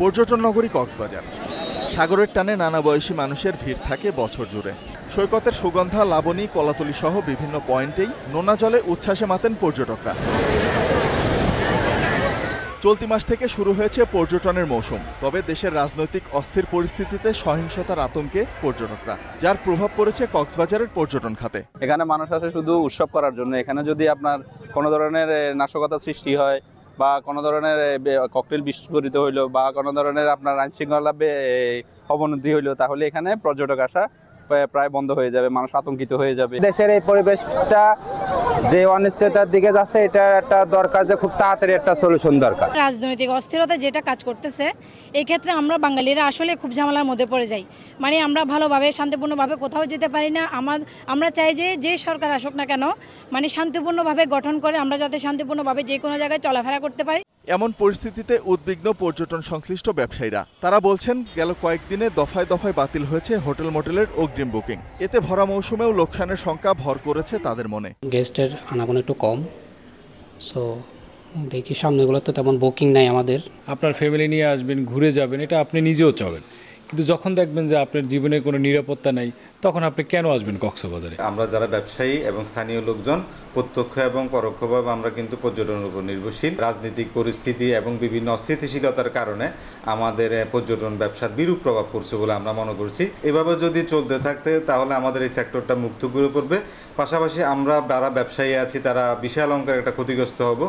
পর্যটন নগরী কক্সবাজার। সাগরের টানে নানা বয়সী মানুষের ভিড় থাকে বছর জুড়ে। সৈকতের সুগন্ধা, লাবণী, কলাতলি সহ বিভিন্ন পয়েন্টেই নোনা জলে উচ্ছ্বাসে মাতেন পর্যটকরা। চলতি মাস থেকে শুরু হয়েছে পর্যটনের মৌসুম। তবে দেশের রাজনৈতিক অস্থির পরিস্থিতিতে সহিংসতার আতঙ্কে পর্যটকরা, যার প্রভাব পড়েছে কক্সবাজারের পর্যটন খাতে। এখানে মানুষ আসে শুধু উৎসব করার জন্য। এখানে যদি আপনার কোনো ধরনের নাশকতা সৃষ্টি হয় বা কোনো ধরনের ককটেল বিস্ফোরিত হইলো বা কোনো ধরনের আপনার আইন শৃঙ্খলা অবনতি হইলো, তাহলে এখানে পর্যটক আসা প্রায় বন্ধ হয়ে যাবে, মানুষ আতঙ্কিত হয়ে যাবে। দেশের এই পরিবেশটা যে অনিশ্চয়তার দিকে যাচ্ছে, এটা একটা দরকার যে খুব তাড়াতাড়ি একটা সলিউশন দরকার। রাজনৈতিক অস্থিরতা যেটা কাজ করতেছে, এই ক্ষেত্রে আমরা বাঙালিরা আসলে খুব ঝামেলার মধ্যে পড়ে যাই। মানে আমরা ভালোভাবে শান্তিপূর্ণভাবে কোথাও যেতে পারি না। আমরা চাই যে সরকার আসুক না কেন, মানে শান্তিপূর্ণভাবে গঠন করে আমরা যাতে শান্তিপূর্ণভাবে যে কোনো জায়গায় চলাফেরা করতে পারি। এমন পরিস্থিতিতে উদ্বিগ্ন পর্যটন সংশ্লিষ্ট ব্যবসায়ীরা। তারা বলছেন, গেল কয়েকদিনে দফায় দফায় বাতিল হয়েছে হোটেল মোটেলের অগ্রিম বুকিং। এতে ভরা মৌসুমেও লোকসানের শঙ্কা ভর করেছে তাদের মনে। গেস্টের আনাগোনা একটু কম, সো দেখি সামনেগুলো তো তেমন বুকিং নাই আমাদের। আপনার ফ্যামিলি নিয়ে আসবেন, ঘুরে যাবেন, এটা আপনি নিজেও চাবেন, কিন্তু যখন দেখবেন যে আপনার জীবনে কোনো নিরাপত্তা নাই, তখন আপনি কেন আসবেন কক্সবাজারে? আমরা যারা ব্যবসায়ী এবং স্থানীয় লোকজন প্রত্যক্ষ এবং পরোক্ষভাবে আমরা কিন্তু পর্যটনের উপর নির্ভরশীল। রাজনৈতিক পরিস্থিতি এবং বিভিন্ন অস্থিতিশীলতার কারণে আমাদের পর্যটন ব্যবসার বিরূপ প্রভাব পড়ছে বলে আমরা মনে করছি। এভাবে যদি চলতে থাকতে তাহলে আমাদের এই সেক্টরটা মুক্ত করে পড়বে। পাশাপাশি আমরা যারা ব্যবসায়ী আছি তারা বিশাল অঙ্কের একটা ক্ষতিগ্রস্ত হব।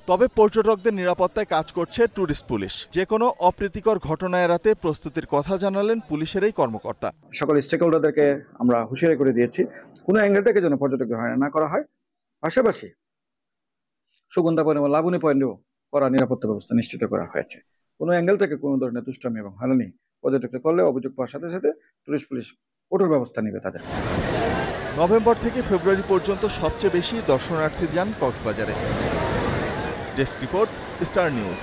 তবে পর্যটকদের নিরাপত্তায় কাজ করছে ট্যুরিস্ট পুলিশ। যে কোনো অপ্রীতিকর ঘটনা এড়াতে প্রস্তুতির কথা জানালেন পুলিশের এই কর্মকর্তা। সকল স্টেক হোল্ডারদেরকে আমরা হুঁশিয়ারি করে দিয়েছি, কোনো অ্যাঙ্গেল থেকে যেন পর্যটকদের হয়রানি না করা হয়। পাশাপাশি সুগন্ধা পয়েন্ট এবং লাবণী পয়েন্টেও করা নিরাপত্তা ব্যবস্থা নিশ্চিত করা হয়েছে। কোনো অ্যাঙ্গেল থেকে কোনো ধরনের দুষ্টামি এবং হয়রানি পর্যটকদের করলে অভিযোগ পাওয়ার সাথে সাথে টুরিস্ট পুলিশ কঠোর ব্যবস্থা নেবে তাদের। নভেম্বর থেকে ফেব্রুয়ারি পর্যন্ত সবচেয়ে বেশি দর্শনার্থী যান কক্সবাজারে। Desk report, star news.